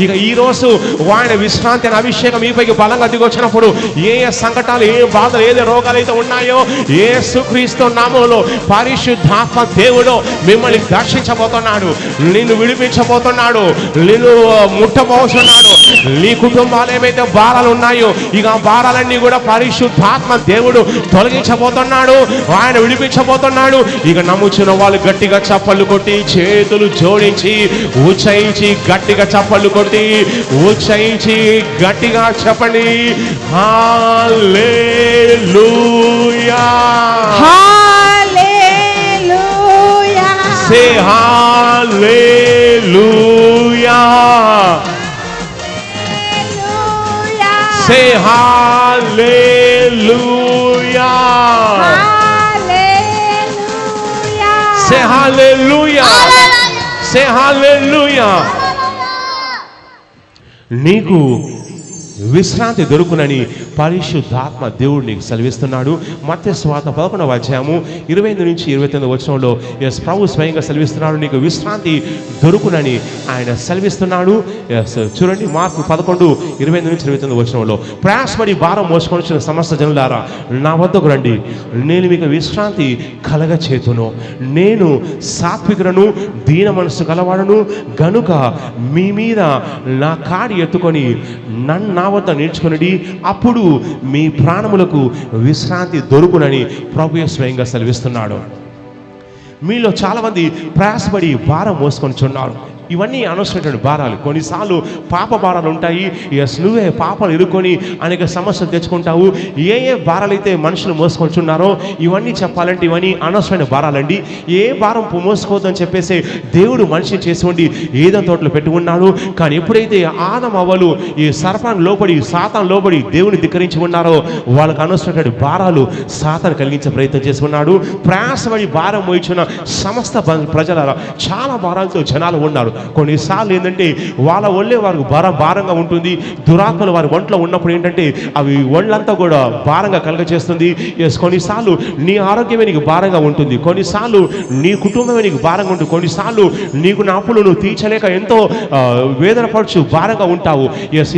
ఇక ఈరోజు ఆయన విశ్రాంతి అనే అభిషేకం మీపైకి బలంగా దిగొచ్చినప్పుడు ఏ సంకటాలు, ఏ బాధలు, ఏ రోగాలు అయితే ఉన్నాయో యేసుక్రీస్తు నామములో పరిశుద్ధాత్మ దేవుడు మిమ్మల్ని దర్శించబోతున్నాడు, నిన్ను విడిపించబోతున్నాడు, నిన్ను ముట్టబోతున్నాడు. నీ కుటుంబాలు ఏమైతే భారాలు ఉన్నాయో ఇక ఆ భారాలన్నీ కూడా పరిశుద్ధాత్మ దేవుడు తొలగించబోతున్నాడు, ఆయన విడిపించబోతున్నాడు. ఇక నమ్ముచున్న వాళ్ళు గట్టిగా చప్పళ్ళు కొట్టి చేతులు జోడించి ఉచ్చరించి గట్టిగా చప్పళ్ళు కొట్టి ఉచ్చరించి గట్టిగా చెప్పండి, హల్లెలూయా, హల్లెలూయా, సే హల్లెలూయా, సే హల్లెలూయా, సే హల్లెలూయా, సే హల్లెలూయా. నీకు విశ్రాంతి దొరుకునని పరిశుద్ధాత్మ దేవుడు నీకు సెలవిస్తున్నాడు. మత్తయి సువార్త 11వ అధ్యాయము 25 నుంచి 29 వచనంలో ప్రభు స్వయంగా సెలవిస్తున్నాడు, నీకు విశ్రాంతి దొరుకునని ఆయన సెలవిస్తున్నాడు. చూడండి, మార్కు 11:25 నుంచి 29 వచనంలో, ప్రయాసపడి భారం మోసుకొనిచిన సమస్త జనులారా నా వద్దకు రండి, నేను మీకు విశ్రాంతి కలగ చేతును. నేను సాత్వికులను, దీన మనసు గలవాడను గనుక మీ మీద నా కాడి ఎత్తుకొని నా వద్ద నేర్చుకుని అప్పుడు మీ ప్రాణములకు విశ్రాంతి దొరుకునని ప్రభువు స్వయంగా సెలవిస్తున్నాడు. మీలో చాలా మంది ప్రయాసపడి భారం మోసుకొని చున్నారు. ఇవన్నీ అనవసరమైన భారాలు. కొన్నిసార్లు పాప భారాలు ఉంటాయి. నువ్వే పాపాలు ఇరుక్కొని అనేక సమస్యలు తెచ్చుకుంటావు. ఏ భారాలు అయితే మనుషులు మోసుకొచ్చున్నారో ఇవన్నీ చెప్పాలంటే ఇవన్నీ అనవసరమైన భారాలండి. ఏ భారం మోసుకోవద్దని చెప్పేసి దేవుడు మనిషిని చేసి ఉండి ఏదో తోటలో పెట్టి ఉన్నాడు. కానీ ఎప్పుడైతే ఆదం అవ్వలు ఈ సర్పాన్ని లోబడి సాతాను లోబడి దేవుని ధిక్కరించి ఉన్నారో వాళ్ళకు అనవసరమైన భారాలు సాతాను కలిగించే ప్రయత్నం చేసి ఉన్నాడు. ప్రయాసపడి భారం మోయించిన సమస్త ప్రజల చాలా భారాలతో జనాలు ఉన్నారు. కొన్నిసార్లు ఏంటంటే వాళ్ళ ఒళ్ళే వారికి భారంగా ఉంటుంది. దురాత్మలు వారి ఒంట్లో ఉన్నప్పుడు ఏంటంటే అవి ఒళ్ళంతా కూడా భారంగా కలగచేస్తుంది. కొన్నిసార్లు నీ ఆరోగ్యమే నీకు భారంగా ఉంటుంది, కొన్నిసార్లు నీ కుటుంబమే నీకు భారంగా ఉంటుంది, కొన్నిసార్లు నీకు నా అప్పులు నువ్వు తీర్చలేక ఎంతో వేదన పడుచు భారంగా ఉంటావు.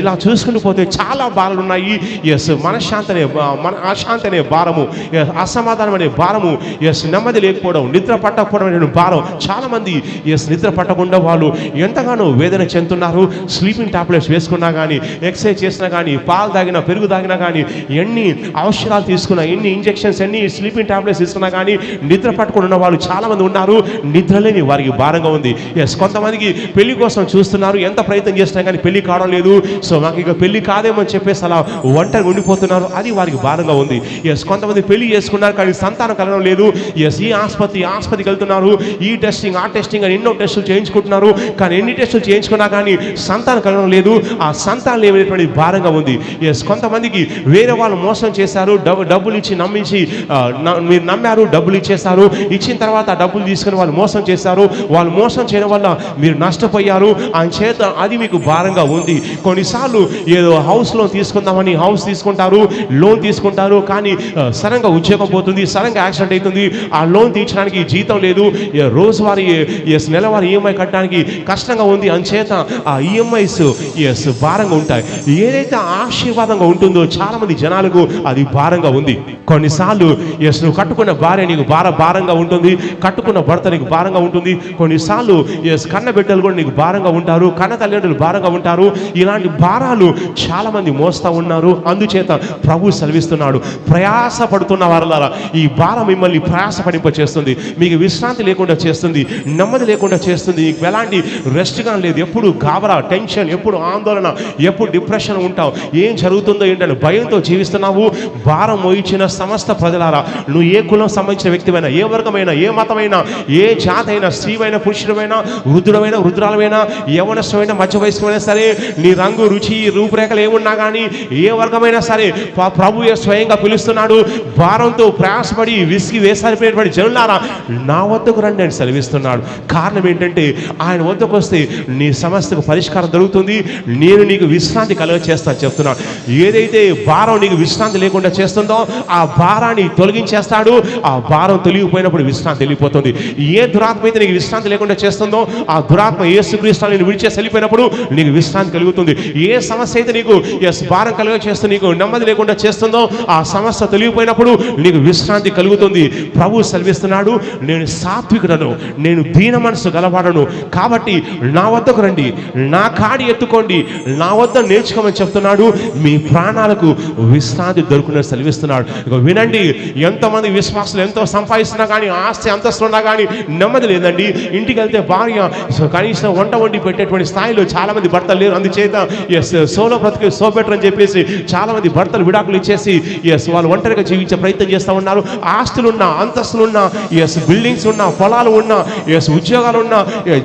ఇలా చూసుకుని పోతే చాలా భారాలు ఉన్నాయి. మనశ్శాంతి అనే అశాంతి అనే భారము, అసమాధానం అనే భారము, నెమ్మది లేకపోవడం, నిద్ర పట్టకపోవడం అనే భారం. చాలా మంది నిద్ర పట్టకుండా వాళ్ళు ఎంతగానో వేదన చెందుతున్నారు. స్లీపింగ్ టాబ్లెట్స్ వేసుకున్నా కానీ, ఎక్సర్సైజ్ చేసినా కానీ, పాలు తాగినా, పెరుగు తాగినా కానీ, ఎన్ని ఔషధాలు తీసుకున్నా, ఎన్ని ఇంజెక్షన్స్, ఎన్ని స్లీపింగ్ టాబ్లెట్స్ తీసుకున్నా కానీ నిద్ర పట్టుకున్న వాళ్ళు చాలా మంది ఉన్నారు. నిద్రలేని వారికి భారంగా ఉంది. కొంతమందికి పెళ్లి కోసం చూస్తున్నారు, ఎంత ప్రయత్నం చేసినా కానీ పెళ్లి కావడం లేదు. సో మాకు ఇక పెళ్లి కాదేమని చెప్పేసి అలా ఒంటరి ఉండిపోతున్నారు, అది వారికి భారంగా ఉంది. కొంతమంది పెళ్లి చేసుకున్నారు కానీ సంతానం కలగడం లేదు. ఈ ఆసుపత్రికి వెళ్తున్నారు, ఈ టెస్టింగ్ ఆ టెస్టింగ్ అని ఎన్నో టెస్టులు చేయించుకుంటున్నారు. కానీ ఎన్ని టెస్టులు చేయించుకున్నా కానీ సంతానం కలగడం లేదు. ఆ సంతానం ఏమైనటువంటి భారంగా ఉంది. కొంతమందికి వేరే వాళ్ళు మోసం చేశారు, డబ్బులు ఇచ్చి నమ్మించి మీరు నమ్మారు, డబ్బులు ఇచ్చేశారు, ఇచ్చిన తర్వాత ఆ డబ్బులు తీసుకుని వాళ్ళు మోసం చేశారు. వాళ్ళు మోసం చేయడం వల్ల మీరు నష్టపోయారు. ఆయన చేత అది మీకు భారంగా ఉంది. కొన్నిసార్లు ఏదో హౌస్ లోన్ తీసుకుందామని హౌస్ తీసుకుంటారు, లోన్ తీసుకుంటారు, కానీ సడన్గా ఉద్యోగం పోతుంది, సడన్గా యాక్సిడెంట్ అవుతుంది, ఆ లోన్ తీర్చడానికి జీతం లేదు, రోజువారీ నెలవారీ ఈఎంఐ కట్టడానికి కష్టంగా ఉంది. అంచేత ఆ ఈఎంఐస్ భారంగా ఉంటాయి. ఏదైతే ఆశీర్వాదంగా ఉంటుందో చాలా మంది జనాలకు అది భారంగా ఉంది. కొన్నిసార్లు నువ్వు కట్టుకున్న భార్య నీకు భారంగా ఉంటుంది, కట్టుకున్న భర్త నీకు భారంగా ఉంటుంది. కొన్నిసార్లు కన్న బిడ్డలు కూడా నీకు భారంగా ఉంటారు, కన్న తల్లిదండ్రులు భారంగా ఉంటారు. ఇలాంటి భారాలు చాలా మంది మోస్తా ఉన్నారు. అందుచేత ప్రభు సెలవిస్తున్నాడు, ప్రయాస పడుతున్న వారలారా ఈ భారం మిమ్మల్ని ప్రయాసపడింప చేస్తుంది, మీకు విశ్రాంతి లేకుండా చేస్తుంది, నెమ్మది లేకుండా చేస్తుంది, నీకు ఎలాంటి రెస్ట్గా లేదు. ఎప్పుడు గాబరా, టెన్షన్, ఎప్పుడు ఆందోళన, ఎప్పుడు డిప్రెషన్ ఉంటావు. ఏం జరుగుతుందో ఏంటంటే భయంతో జీవిస్తున్నావు. భారం మోయించిన సమస్త ప్రజలారా, నువ్వు ఏ కులం సంబంధించిన వ్యక్తివైనా, ఏ వర్గమైనా, ఏ మతమైనా, ఏ జాతి అయినా, స్త్రీవైనా, పురుషుడమైనా, వృద్ధుడమైనా, వృద్ధురాలమైనా, యవనస్తుడైన, మధ్య వయస్కుడైనా సరే, నీ రంగు, రుచి, రూపురేఖలు ఏమున్నా కానీ, ఏ వర్గమైనా సరే ప్రభువే స్వయంగా పిలుస్తున్నాడు. భారంతో ప్రయాసపడి విసిగి వేసారిపోయినటువంటి జనులారా నా వద్దకు రండి అని సెలవిస్తున్నాడు. కారణం ఏంటంటే ఆయన వద్దకు వస్తే నీ సమస్యకు పరిష్కారం దొరుకుతుంది. నేను నీకు విశ్రాంతి కలుగ చేస్తాను చెప్తున్నాను. ఏదైతే భారం నీకు విశ్రాంతి లేకుండా చేస్తుందో ఆ భారాన్ని తొలగించేస్తాడు. ఆ భారం తొలగిపోయినప్పుడు విశ్రాంతి వెళ్ళిపోతుంది. ఏ దురాత్మ అయితే నీకు విశ్రాంతి లేకుండా చేస్తుందో ఆ దురాత్మ యేసుక్రీస్తు నేను విడిచేసి వెళ్ళిపోయినప్పుడు నీకు విశ్రాంతి కలుగుతుంది. ఏ సమస్య అయితే నీకు భారం కలుగ చేస్తూ నీకు నెమ్మది లేకుండా చేస్తుందో ఆ సమస్య తొలగిపోయినప్పుడు నీకు విశ్రాంతి కలుగుతుంది. ప్రభు సెలవిస్తున్నాడు, నేను సాత్వికుడను, నేను దీన మనసు గలవాడను, కాబట్టి నా వద్దకు రండి, నా కాడి ఎత్తుకోండి, నా వద్ద నేర్చుకోమని చెప్తున్నాడు. మీ ప్రాణాలకు విశ్రాంతి దొరుకునని సెలవిస్తున్నాడు. ఇక వినండి, ఎంతోమంది విశ్వాసులు ఎంతో సంపాదిస్తున్నా కానీ, ఆస్తి అంతస్తున్నా కానీ నెమ్మది లేదండి. ఇంటికి వెళ్తే భార్య కనీసం వంట వండి పెట్టేటువంటి స్థాయిలో చాలా మంది భర్తలు లేరు. అందుచేత సోలో బ్రతుకు సో బెటర్ అని చెప్పేసి చాలా మంది భర్తలు విడాకులు ఇచ్చేసి వాళ్ళు ఒంటరిగా జీవించే ప్రయత్నం చేస్తూ ఉన్నారు. ఆస్తులున్నా, అంతస్తులున్నా, బిల్డింగ్స్ ఉన్నా, పొలాలు ఉన్నా, ఉద్యోగాలు ఉన్నా,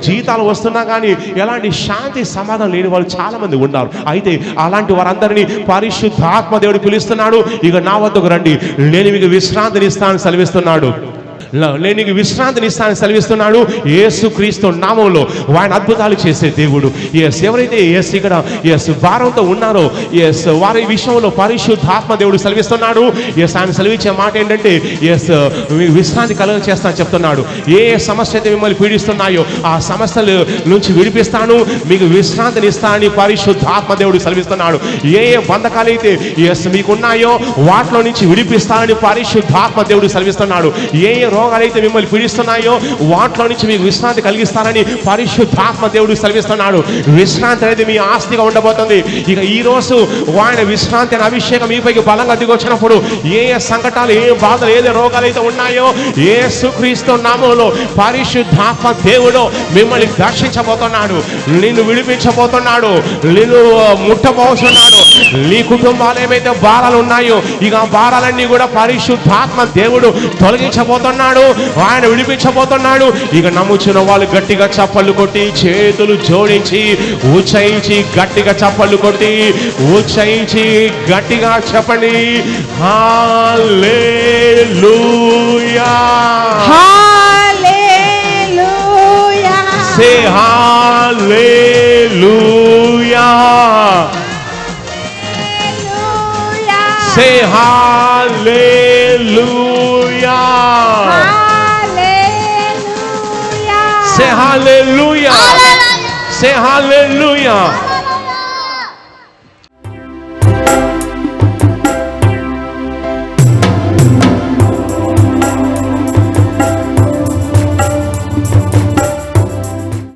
జీతాలు వస్తున్నా కానీ ఎలాంటి శాంతి సమాధానం లేని వాళ్ళు చాలా మంది ఉన్నారు. అయితే అలాంటి వారందరినీ పరిశుద్ధాత్మ దేవుడు పిలుస్తున్నాడు. ఇక నా వద్దకు రండి, నేను మీకు విశ్రాంతిని ఇస్తానని సెలవిస్తున్నాడు. నేను నీకు విశ్రాంతిని ఇస్తానని సెలవిస్తున్నాడు. యేసుక్రీస్తు నామంలో ఆయన అద్భుతాలు చేసే దేవుడు. ఎవరైతే ఇక్కడ భారంతో ఉన్నారో వారి విషయంలో పరిశుద్ధాత్మ దేవుడు సెలవిస్తున్నాడు. ఆయన సెలవిచ్చే మాట ఏంటంటే విశ్రాంతి కలుగ చేస్తానని చెప్తున్నాడు. ఏ సమస్య అయితే మిమ్మల్ని పీడిస్తున్నాయో ఆ సమస్యల నుంచి విడిపిస్తాను, మీకు విశ్రాంతిని ఇస్తానని పరిశుద్ధాత్మ దేవుడు సెలవిస్తున్నాడు. ఏ బంధకాలు అయితే మీకున్నాయో వాటిలో నుంచి విడిపిస్తానని పరిశుద్ధాత్మ దేవుడు సెలవిస్తున్నాడు. ఏ రోగాలైతే మిమ్మల్ని పీడిస్తున్నాయో వాటిలో నుంచి మీకు విశ్రాంతి కలిగిస్తానని పరిశుద్ధాత్మ దేవుడు సెలవిస్తున్నాడు. విశ్రాంతి అనేది మీ ఆస్తిగా ఉండబోతుంది. ఇక ఈ రోజు ఆయన విశ్రాంతి అనే అభిషేకం మీపైకి బలంగా దిగొచ్చినప్పుడు ఏ సంకటాలు, ఏ బాధలు, ఏ రోగాలు అయితే ఉన్నాయో యేసుక్రీస్తు నామములో పరిశుద్ధాత్మ దేవుడు మిమ్మల్ని దర్శించబోతున్నాడు, నిన్ను విడిపించబోతున్నాడు, నిన్ను ముట్టబోతున్నాడు. నీ కుటుంబాలు ఏమైతే భారాలు ఉన్నాయో ఇక ఆ భారాలన్నీ కూడా పరిశుద్ధాత్మ దేవుడు తొలగించబోతున్నాడు. ఆయన విడిపించబోతున్నాడు. ఇక నమ్ముచున్న వాళ్ళు గట్టిగా చప్పళ్ళు కొట్టి చేతులు జోడించి ఉచ్చయించి గట్టిగా చప్పళ్ళు కొట్టి ఉచ్చయించి గట్టిగా చెప్పండి, హల్లెలూయా, హల్లెలూయా, సే హల్లెలూయా, సే హల్లెలూయా, hallelujah, say hallelujah, say hallelujah.